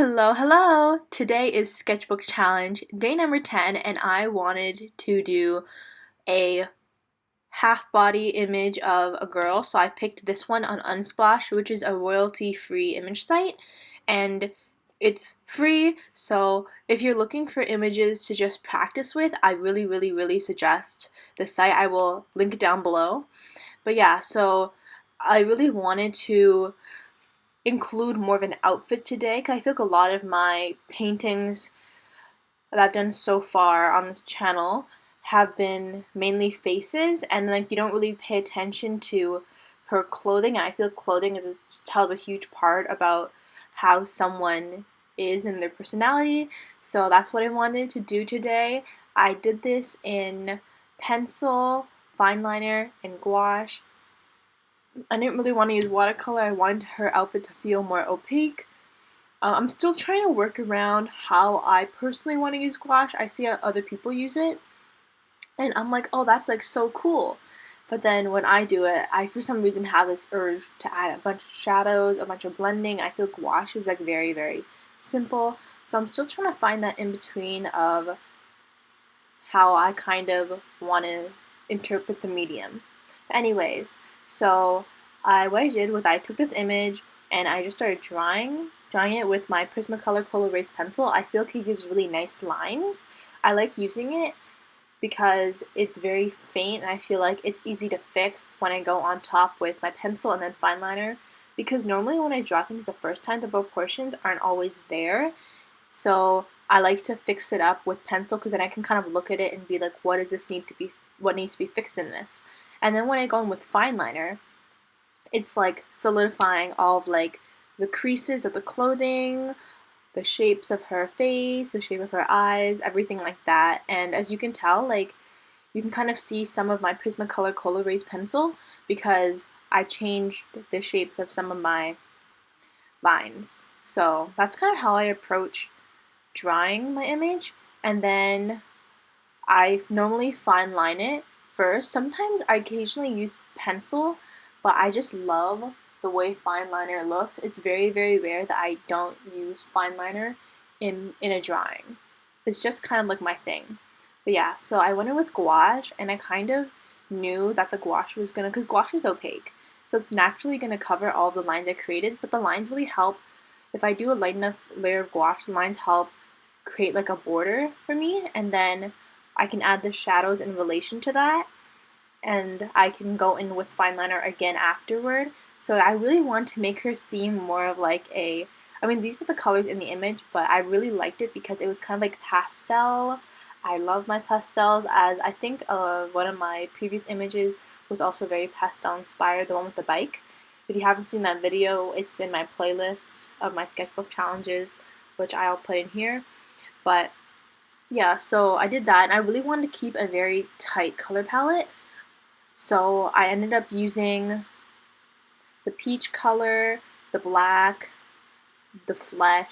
Hello, hello! Today is Sketchbook Challenge, day number 10, and I wanted to do a half body image of a girl, so I picked this one on Unsplash, which is a royalty-free image site, and it's free, so if you're looking for images to just practice with, I really suggest the site. I will link it down below. But yeah, so I really wanted to include more of an outfit today because I feel like a lot of my paintings that I've done so far on this channel have been mainly faces, and like you don't really pay attention to her clothing, and I feel clothing tells a huge part about how someone is and their personality. So that's what I wanted to do today. I did this in pencil, fine liner, and gouache. I didn't really want to use watercolor. I wanted her outfit to feel more opaque. I'm still trying to work around how I personally want to use gouache. I see how other people use it, and I'm like, oh, that's like so cool. But then when I do it, I for some reason have this urge to add a bunch of shadows, a bunch of blending. I feel gouache is like very simple. So I'm still trying to find that in between of how I kind of want to interpret the medium. Anyways, so what I did was I took this image and I just started drawing it with my Prismacolor Cool Erase pencil. I feel like it gives really nice lines. I like using it because it's very faint and I feel like it's easy to fix when I go on top with my pencil and then fine liner, because normally when I draw things the first time, the proportions aren't always there. So I like to fix it up with pencil because then I can kind of look at it and be like, what needs to be fixed in this? And then when I go in with fine liner, it's like solidifying all of like the creases of the clothing, the shapes of her face, the shape of her eyes, everything like that. And as you can tell, like you can kind of see some of my Prismacolor Cool Erase pencil because I changed the shapes of some of my lines. So that's kind of how I approach drawing my image, and then I normally fine line it first. Sometimes I occasionally use pencil, but I just love the way fine liner looks. It's very rare that I don't use fine liner in a drawing. It's just kind of like my thing. But yeah, so I went in with gouache, and I kind of knew that the gouache was gonna, because gouache is opaque, so it's naturally gonna cover all the lines I created, but the lines really help. If I do a light enough layer of gouache, the lines help create like a border for me, and then I can add the shadows in relation to that, and I can go in with fine liner again afterward. So I really want to make her seem more of like I mean, these are the colors in the image, but I really liked it because it was kind of like pastel. I love my pastels, as I think one of my previous images was also very pastel inspired, the one with the bike. If you haven't seen that video, it's in my playlist of my sketchbook challenges, which I'll put in here. But yeah, so I did that, and I really wanted to keep a very tight color palette. So I ended up using the peach color, the black, the flesh,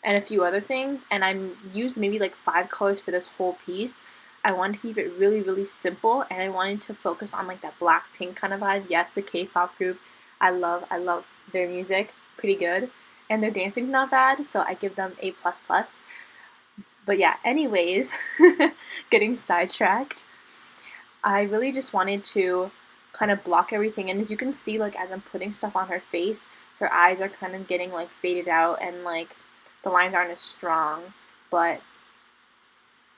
and a few other things, and I used maybe like 5 colors for this whole piece. I wanted to keep it really simple, and I wanted to focus on like that black pink kind of vibe. Yes, the K-pop group, I love their music, pretty good, and their dancing's not bad, so I give them A++. But yeah, anyways, getting sidetracked. I really just wanted to kind of block everything, and as you can see, like as I'm putting stuff on her face, her eyes are kind of getting like faded out, and like the lines aren't as strong, but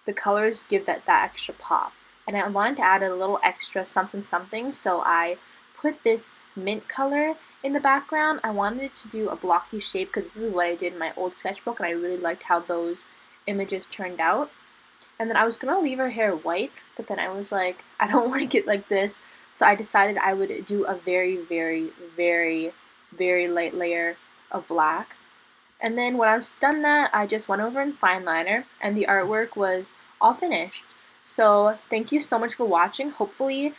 the colors give that extra pop. And I wanted to add a little extra something, so I put this mint color in the background. I wanted it to do a blocky shape because this is what I did in my old sketchbook, and I really liked how those images turned out. And then I was gonna leave her hair white, but then I was like, I don't like it like this, so I decided I would do a very light layer of black. And then when I was done that, I just went over in fine liner, and the artwork was all finished. So thank you so much for watching. Hopefully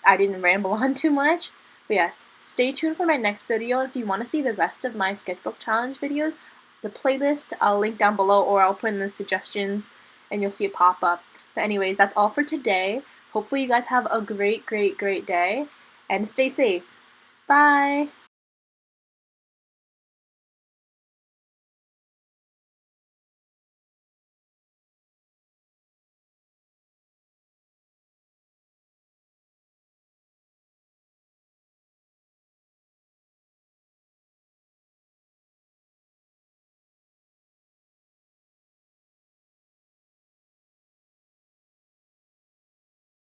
I didn't ramble on too much. But yes, stay tuned for my next video. If you want to see the rest of my sketchbook challenge videos, the playlist I'll link down below, or I'll put in the suggestions and you'll see it pop up. But anyways, that's all for today. Hopefully you guys have a great day, and stay safe. Bye!